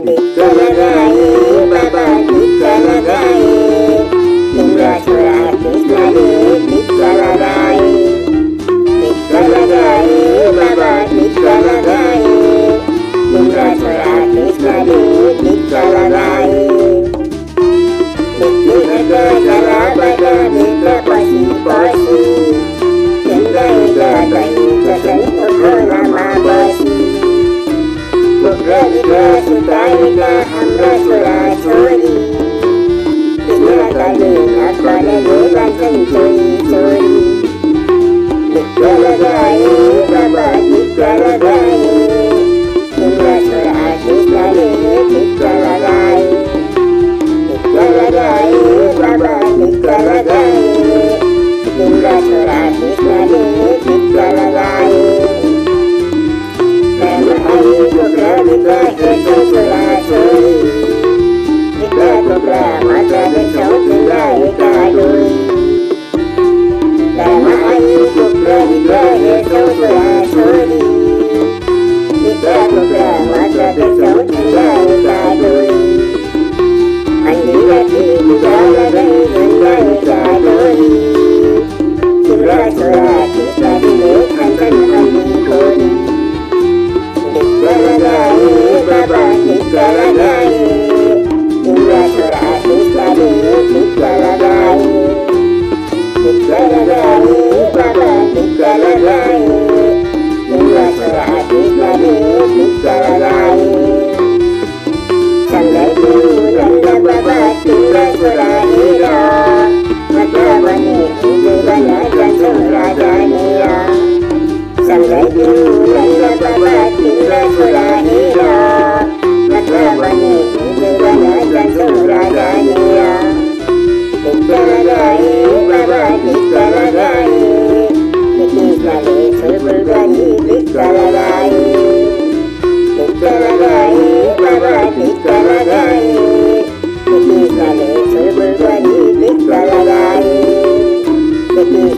विठ्ठल गाये बाबा विठ्ठल गाये लिंगासुरा कृष्णाने विठ्ठल गाये विठ्ठल गाये बाबा विठ्ठल गाये लिंगासुरा कृष्णाने विठ्ठल गाये जरा बघा पाशी पाशी सुतारिका हमरा सुरा छोरी कृष्णा काले नाकाले लोकांची चोरी चोरी विठ्ठल गाये बाबा विठ्ठल गाये लिंगा सुरा कृष्णाने विठ्ठल गाये विठ्ठल गाये बाबा विठ्ठल गाये लिंगा सुरा कृष्णाने विठ्ठल गाये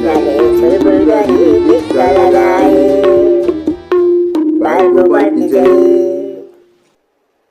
Bye.